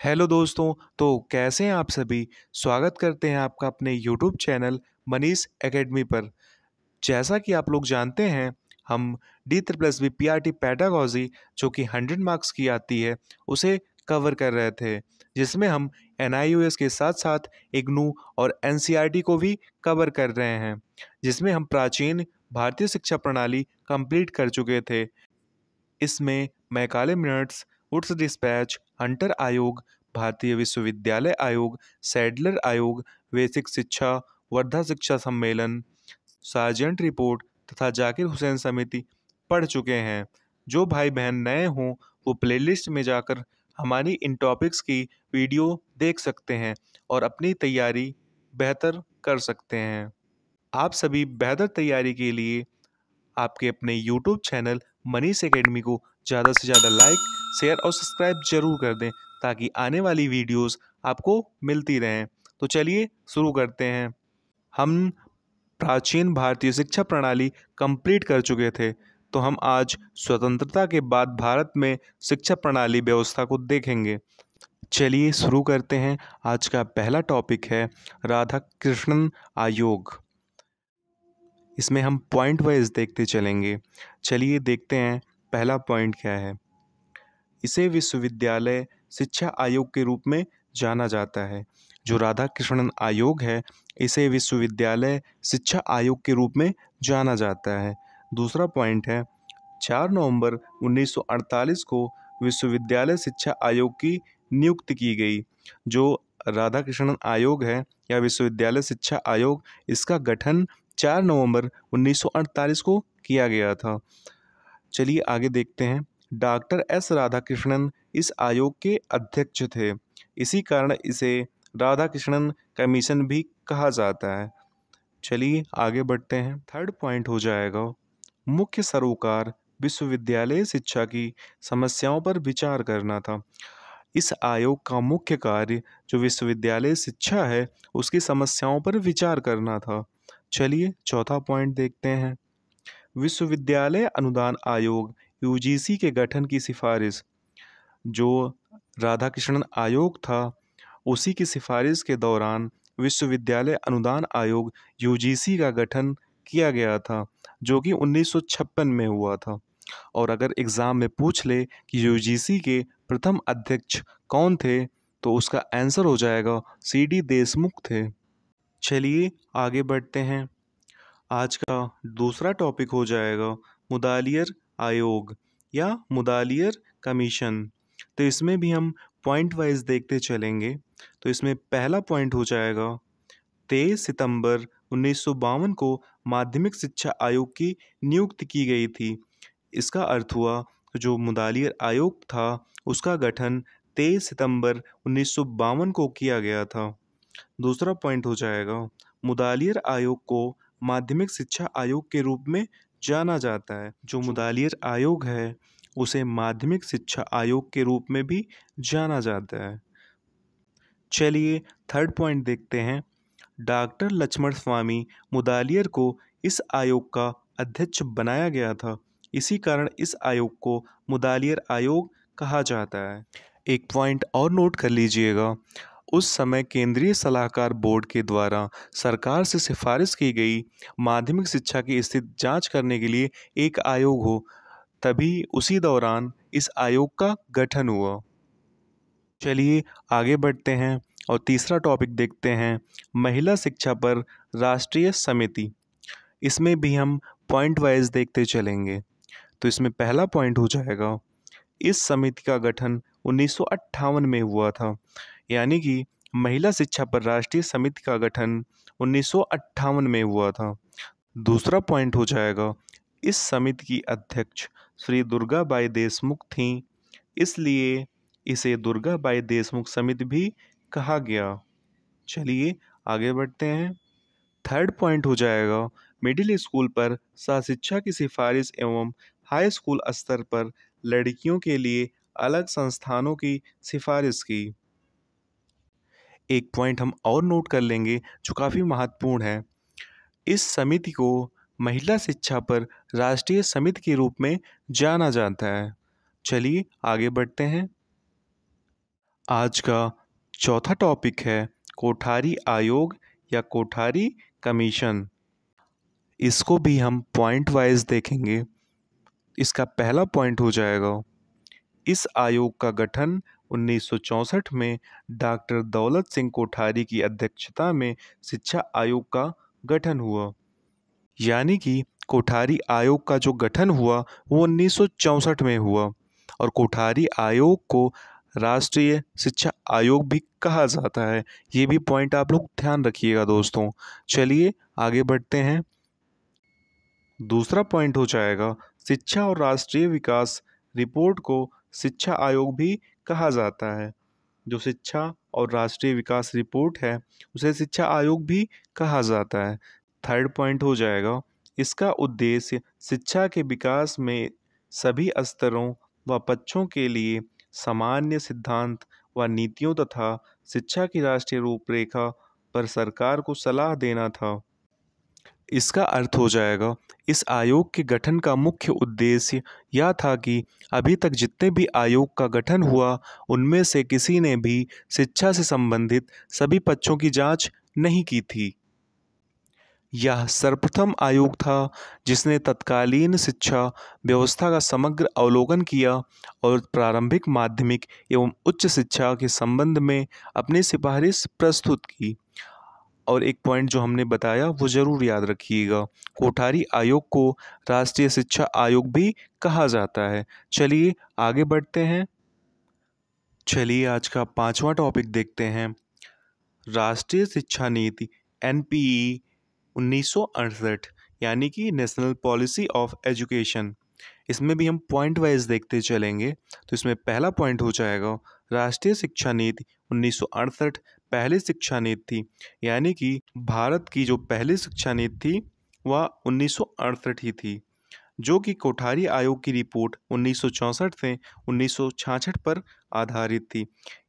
Hello दोस्तों। तो कैसे हैं आप सभी। स्वागत करते हैं आपका अपने यूट्यूब चैनल मनीष एकेडमी पर। जैसा कि आप लोग जानते हैं, हम D triple S B P R T pedagogy जो कि 100 मार्क्स की आती है उसे कवर कर रहे थे, जिसमें हम एन आई यू एस के साथ साथ इग्नू और एन सी आर टी को भी कवर कर रहे हैं, जिसमें हम प्राचीन भारतीय शिक्षा प्रणाली कंप्लीट कर चुके थे। इसमें Macaulay minutes, Wood's dispatch, Hunter आयोग, भारतीय विश्वविद्यालय आयोग, सैडलर आयोग, बेसिक शिक्षा, वर्धा शिक्षा सम्मेलन, सार्जेंट रिपोर्ट तथा जाकिर हुसैन समिति पढ़ चुके हैं। जो भाई बहन नए हों वो प्लेलिस्ट में जाकर हमारी इन टॉपिक्स की वीडियो देख सकते हैं और अपनी तैयारी बेहतर कर सकते हैं। आप सभी बेहतर तैयारी के लिए आपके अपने यूट्यूब चैनल मनीष एकेडमी को ज़्यादा से ज़्यादा लाइक, शेयर और सब्सक्राइब जरूर कर दें, ताकि आने वाली वीडियोस आपको मिलती रहें। तो चलिए शुरू करते हैं। हम प्राचीन भारतीय शिक्षा प्रणाली कंप्लीट कर चुके थे, तो हम आज स्वतंत्रता के बाद भारत में शिक्षा प्रणाली व्यवस्था को देखेंगे। चलिए शुरू करते हैं। आज का पहला टॉपिक है राधा कृष्णन आयोग। इसमें हम पॉइंट वाइज देखते चलेंगे। चलिए देखते हैं पहला पॉइंट क्या है। इसे विश्वविद्यालय शिक्षा आयोग के रूप में जाना जाता है। जो राधा कृष्णन आयोग है, इसे विश्वविद्यालय शिक्षा आयोग के रूप में जाना जाता है। दूसरा पॉइंट है 4 नवंबर 1948 को विश्वविद्यालय शिक्षा आयोग की नियुक्ति की गई। जो राधा कृष्णन आयोग है या विश्वविद्यालय शिक्षा आयोग, इसका गठन 4 नवंबर 1948 को किया गया था। चलिए आगे देखते हैं। डॉक्टर एस राधाकृष्णन इस आयोग के अध्यक्ष थे। इसी कारण इसे राधाकृष्णन कमीशन भी कहा जाता है। चलिए आगे बढ़ते हैं। थर्ड पॉइंट हो जाएगा मुख्य सरोकार विश्वविद्यालय शिक्षा की समस्याओं पर विचार करना था। इस आयोग का मुख्य कार्य जो विश्वविद्यालय शिक्षा है उसकी समस्याओं पर विचार करना था। चलिए चौथा पॉइंट देखते हैं। विश्वविद्यालय अनुदान आयोग यूजीसी के गठन की सिफारिश। जो राधाकृष्णन आयोग था उसी की सिफारिश के दौरान विश्वविद्यालय अनुदान आयोग यूजीसी का गठन किया गया था, जो कि 1956 में हुआ था। और अगर एग्ज़ाम में पूछ ले कि यूजीसी के प्रथम अध्यक्ष कौन थे, तो उसका आंसर हो जाएगा सी.डी. देशमुख थे। चलिए आगे बढ़ते हैं। आज का दूसरा टॉपिक हो जाएगा मुदालियर आयोग या मुदालियर कमीशन। तो इसमें भी हम पॉइंट वाइज देखते चलेंगे। तो इसमें पहला पॉइंट हो जाएगा 23 सितंबर 1952 को माध्यमिक शिक्षा आयोग की नियुक्ति की गई थी। इसका अर्थ हुआ जो मुदालियर आयोग था उसका गठन 23 सितंबर 1952 को किया गया था। दूसरा पॉइंट हो जाएगा मुदालियर आयोग को माध्यमिक शिक्षा आयोग के रूप में जाना जाता है। जो मुदालियर आयोग है उसे माध्यमिक शिक्षा आयोग के रूप में भी जाना जाता है। चलिए थर्ड पॉइंट देखते हैं। डॉक्टर लक्ष्मण स्वामी मुदालियर को इस आयोग का अध्यक्ष बनाया गया था। इसी कारण इस आयोग को मुदालियर आयोग कहा जाता है। एक पॉइंट और नोट कर लीजिएगा। उस समय केंद्रीय सलाहकार बोर्ड के द्वारा सरकार से सिफारिश की गई माध्यमिक शिक्षा की स्थिति जांच करने के लिए एक आयोग हो, तभी उसी दौरान इस आयोग का गठन हुआ। चलिए आगे बढ़ते हैं और तीसरा टॉपिक देखते हैं महिला शिक्षा पर राष्ट्रीय समिति। इसमें भी हम पॉइंट वाइज देखते चलेंगे। तो इसमें पहला पॉइंट हो जाएगा इस समिति का गठन 1958 में हुआ था। यानी कि महिला शिक्षा पर राष्ट्रीय समिति का गठन 1958 में हुआ था। दूसरा पॉइंट हो जाएगा इस समिति की अध्यक्ष श्री दुर्गाबाई देशमुख थीं, इसलिए इसे दुर्गाबाई देशमुख समिति भी कहा गया। चलिए आगे बढ़ते हैं। थर्ड पॉइंट हो जाएगा मिडिल स्कूल पर सहशिक्षा की सिफारिश एवं हाई स्कूल स्तर पर लड़कियों के लिए अलग संस्थानों की सिफारिश की। एक पॉइंट हम और नोट कर लेंगे जो काफ़ी महत्वपूर्ण है। इस समिति को महिला शिक्षा पर राष्ट्रीय समिति के रूप में जाना जाता है। चलिए आगे बढ़ते हैं। आज का चौथा टॉपिक है कोठारी आयोग या कोठारी कमीशन। इसको भी हम पॉइंट वाइज देखेंगे। इसका पहला पॉइंट हो जाएगा, इस आयोग का गठन 1964 में डॉक्टर दौलत सिंह कोठारी की अध्यक्षता में शिक्षा आयोग का गठन हुआ। यानी कि कोठारी आयोग का जो गठन हुआ वो 1964 में हुआ, और कोठारी आयोग को राष्ट्रीय शिक्षा आयोग भी कहा जाता है। ये भी पॉइंट आप लोग ध्यान रखिएगा दोस्तों। चलिए आगे बढ़ते हैं। दूसरा पॉइंट हो जाएगा, शिक्षा और राष्ट्रीय विकास रिपोर्ट को शिक्षा आयोग भी कहा जाता है। जो शिक्षा और राष्ट्रीय विकास रिपोर्ट है उसे शिक्षा आयोग भी कहा जाता है। थर्ड पॉइंट हो जाएगा, इसका उद्देश्य शिक्षा के विकास में सभी स्तरों व पक्षों के लिए सामान्य सिद्धांत व नीतियों तथा शिक्षा की राष्ट्रीय रूपरेखा पर सरकार को सलाह देना था। इसका अर्थ हो जाएगा, इस आयोग के गठन का मुख्य उद्देश्य यह था कि अभी तक जितने भी आयोग का गठन हुआ उनमें से किसी ने भी शिक्षा से संबंधित सभी पक्षों की जांच नहीं की थी। यह सर्वप्रथम आयोग था जिसने तत्कालीन शिक्षा व्यवस्था का समग्र अवलोकन किया और प्रारंभिक माध्यमिक एवं उच्च शिक्षा के संबंध में अपनी सिफारिश प्रस्तुत की। और एक पॉइंट जो हमने बताया वो ज़रूर याद रखिएगा, कोठारी आयोग को राष्ट्रीय शिक्षा आयोग भी कहा जाता है। चलिए आगे बढ़ते हैं। चलिए आज का पांचवा टॉपिक देखते हैं, राष्ट्रीय शिक्षा नीति NPE 1968 यानी कि नेशनल पॉलिसी ऑफ एजुकेशन। इसमें भी हम पॉइंट वाइज देखते चलेंगे। तो इसमें पहला पॉइंट हो जाएगा, राष्ट्रीय शिक्षा नीति 1968 पहली शिक्षा नीति थी। यानी कि भारत की जो पहली शिक्षा नीति थी वह 1968 ही थी, जो कि कोठारी आयोग की रिपोर्ट 1964 से 1966 पर आधारित थी।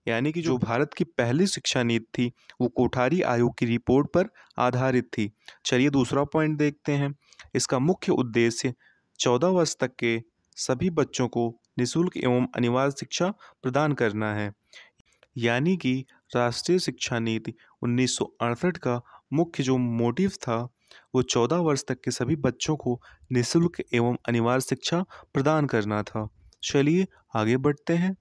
यानी कि जो भारत की पहली शिक्षा नीति थी वो कोठारी आयोग की रिपोर्ट पर आधारित थी। चलिए दूसरा पॉइंट देखते हैं। इसका मुख्य उद्देश्य 14 वर्ष तक के सभी बच्चों को निःशुल्क एवं अनिवार्य शिक्षा प्रदान करना है। यानी कि राष्ट्रीय शिक्षा नीति 1968 का मुख्य जो मोटिव था वो 14 वर्ष तक के सभी बच्चों को निःशुल्क एवं अनिवार्य शिक्षा प्रदान करना था। चलिए आगे बढ़ते हैं।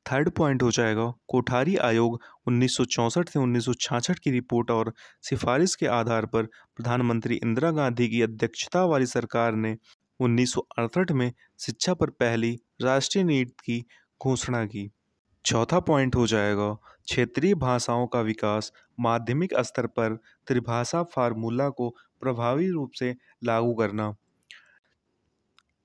थर्ड पॉइंट हो जाएगा, कोठारी आयोग 1964 से 1966 की रिपोर्ट और सिफारिश के आधार पर प्रधानमंत्री इंदिरा गांधी की अध्यक्षता वाली सरकार ने 1968 में शिक्षा पर पहली राष्ट्रीय नीति की घोषणा की। चौथा पॉइंट हो जाएगा, क्षेत्रीय भाषाओं का विकास माध्यमिक स्तर पर त्रिभाषा फार्मूला को प्रभावी रूप से लागू करना।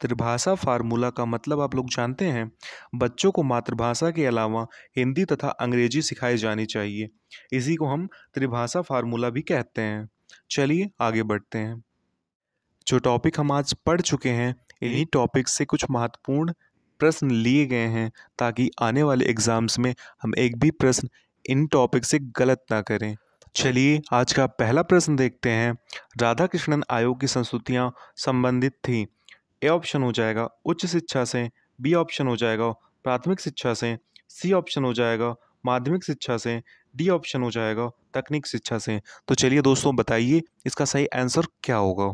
त्रिभाषा फार्मूला का मतलब आप लोग जानते हैं, बच्चों को मातृभाषा के अलावा हिंदी तथा अंग्रेजी सिखाई जानी चाहिए। इसी को हम त्रिभाषा फार्मूला भी कहते हैं। चलिए आगे बढ़ते हैं। जो टॉपिक हम आज पढ़ चुके हैं इन्हीं टॉपिक से कुछ महत्वपूर्ण प्रश्न लिए गए हैं, ताकि आने वाले एग्जाम्स में हम एक भी प्रश्न इन टॉपिक से गलत ना करें। चलिए आज का पहला प्रश्न देखते हैं, राधा कृष्णन आयोग की संस्तुतियाँ संबंधित थी। ए ऑप्शन हो जाएगा उच्च शिक्षा से, बी ऑप्शन हो जाएगा प्राथमिक शिक्षा से, सी ऑप्शन हो जाएगा माध्यमिक शिक्षा से, डी ऑप्शन हो जाएगा तकनीक शिक्षा से। तो चलिए दोस्तों बताइए इसका सही आंसर क्या होगा।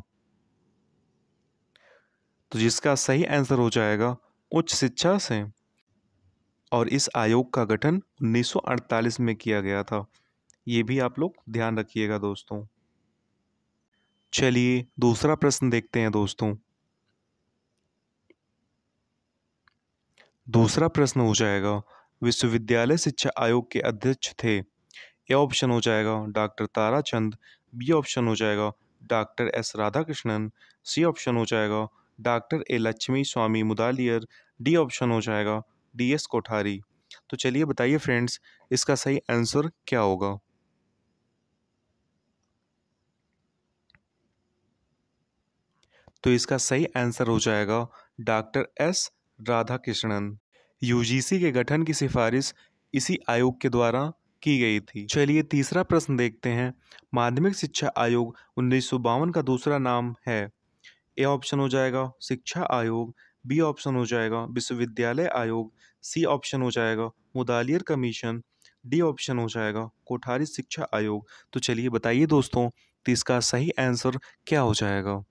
तो जिसका सही आंसर हो जाएगा उच्च शिक्षा से। और इस आयोग का गठन 1948 में किया गया था। ये भी आप लोग ध्यान रखिएगा दोस्तों। चलिए दूसरा प्रश्न देखते हैं दोस्तों। दूसरा प्रश्न हो जाएगा, विश्वविद्यालय शिक्षा आयोग के अध्यक्ष थे। ए ऑप्शन हो जाएगा डॉक्टर ताराचंद, बी ऑप्शन हो जाएगा doctor S Radhakrishnan, C option हो जाएगा doctor A Lakshmi Swami Mudaliar, D option हो जाएगा DS कोठारी। तो चलिए बताइए फ्रेंड्स इसका सही आंसर क्या होगा। तो इसका सही आंसर हो जाएगा डॉक्टर एस राधाकृष्णन। UGC के गठन की सिफारिश इसी आयोग के द्वारा की गई थी। चलिए तीसरा प्रश्न देखते हैं, माध्यमिक शिक्षा आयोग 1952 का दूसरा नाम है। ए ऑप्शन हो जाएगा शिक्षा आयोग, बी ऑप्शन हो जाएगा विश्वविद्यालय आयोग, सी ऑप्शन हो जाएगा मुदालियर कमीशन, डी ऑप्शन हो जाएगा कोठारी शिक्षा आयोग। तो चलिए बताइए दोस्तों, तो इसका सही आंसर क्या हो जाएगा?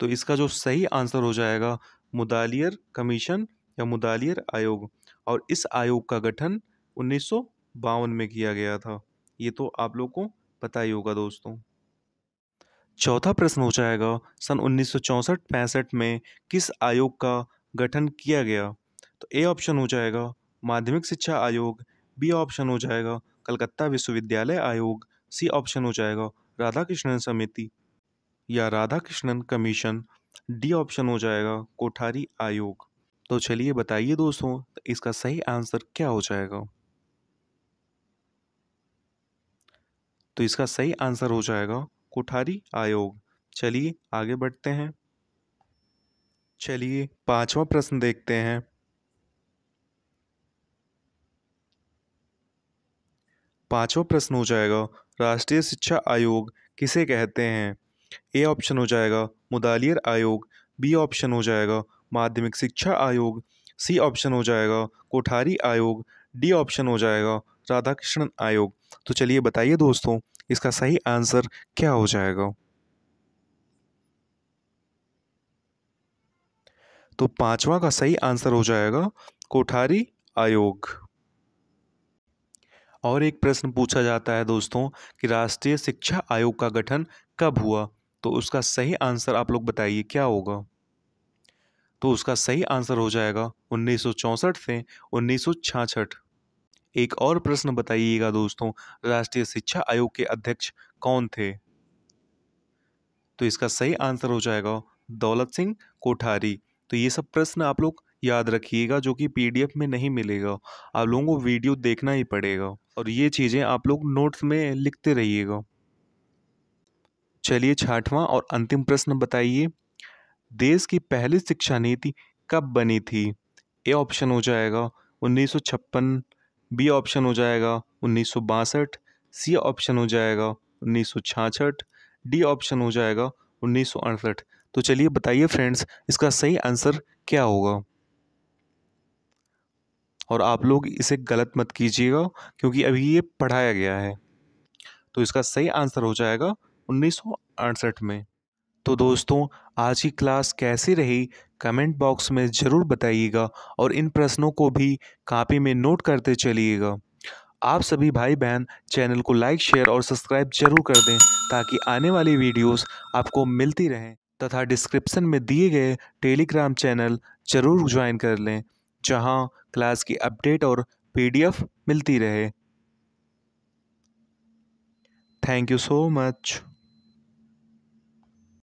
तो इसका जो सही आंसर हो जाएगा मुदालियर कमीशन या मुदालियर आयोग, और इस आयोग का गठन 1952 में किया गया था। ये तो आप लोग को पता ही होगा दोस्तों। चौथा प्रश्न हो जाएगा, सन 1964-65 में किस आयोग का गठन किया गया? तो ए ऑप्शन हो जाएगा माध्यमिक शिक्षा आयोग, बी ऑप्शन हो जाएगा कलकत्ता विश्वविद्यालय आयोग, सी ऑप्शन हो जाएगा राधाकृष्णन समिति या राधाकृष्णन कमीशन, डी ऑप्शन हो जाएगा कोठारी आयोग। तो चलिए बताइए दोस्तों, इसका सही आंसर क्या हो जाएगा? तो इसका सही आंसर हो जाएगा कोठारी आयोग। चलिए आगे बढ़ते हैं। चलिए पांचवा प्रश्न देखते हैं। पांचवा प्रश्न हो जाएगा, राष्ट्रीय शिक्षा आयोग किसे कहते हैं? ए ऑप्शन हो जाएगा मुदालियर आयोग, बी ऑप्शन हो जाएगा माध्यमिक शिक्षा आयोग, सी ऑप्शन हो जाएगा कोठारी आयोग, डी ऑप्शन हो जाएगा राधाकृष्णन आयोग। तो चलिए बताइए दोस्तों, इसका सही आंसर क्या हो जाएगा? तो पांचवा का सही आंसर हो जाएगा कोठारी आयोग। और एक प्रश्न पूछा जाता है दोस्तों कि राष्ट्रीय शिक्षा आयोग का गठन कब हुआ? तो उसका सही आंसर आप लोग बताइए क्या होगा? तो उसका सही आंसर हो जाएगा 1964 से 1966। एक और प्रश्न बताइएगा दोस्तों, राष्ट्रीय शिक्षा आयोग के अध्यक्ष कौन थे? तो इसका सही आंसर हो जाएगा दौलत सिंह कोठारी। तो ये सब प्रश्न आप लोग याद रखिएगा, जो कि पीडीएफ में नहीं मिलेगा, आप लोगों को वीडियो देखना ही पड़ेगा, और ये चीज़ें आप लोग नोट्स में लिखते रहिएगा। चलिए छठवां और अंतिम प्रश्न बताइए, देश की पहली शिक्षा नीति कब बनी थी? ए ऑप्शन हो जाएगा 1956, बी ऑप्शन हो जाएगा 1962, सी ऑप्शन हो जाएगा 1966, डी ऑप्शन हो जाएगा 1968। तो चलिए बताइए फ्रेंड्स, इसका सही आंसर क्या होगा? और आप लोग इसे गलत मत कीजिएगा, क्योंकि अभी ये पढ़ाया गया है। तो इसका सही आंसर हो जाएगा 1968 में। तो दोस्तों, आज की क्लास कैसी रही कमेंट बॉक्स में ज़रूर बताइएगा, और इन प्रश्नों को भी कॉपी में नोट करते चलिएगा। आप सभी भाई बहन चैनल को लाइक शेयर और सब्सक्राइब जरूर कर दें, ताकि आने वाली वीडियोस आपको मिलती रहें, तथा डिस्क्रिप्शन में दिए गए टेलीग्राम चैनल जरूर ज्वाइन कर लें, जहां क्लास की अपडेट और पीडीएफ मिलती रहे। Thank you so much.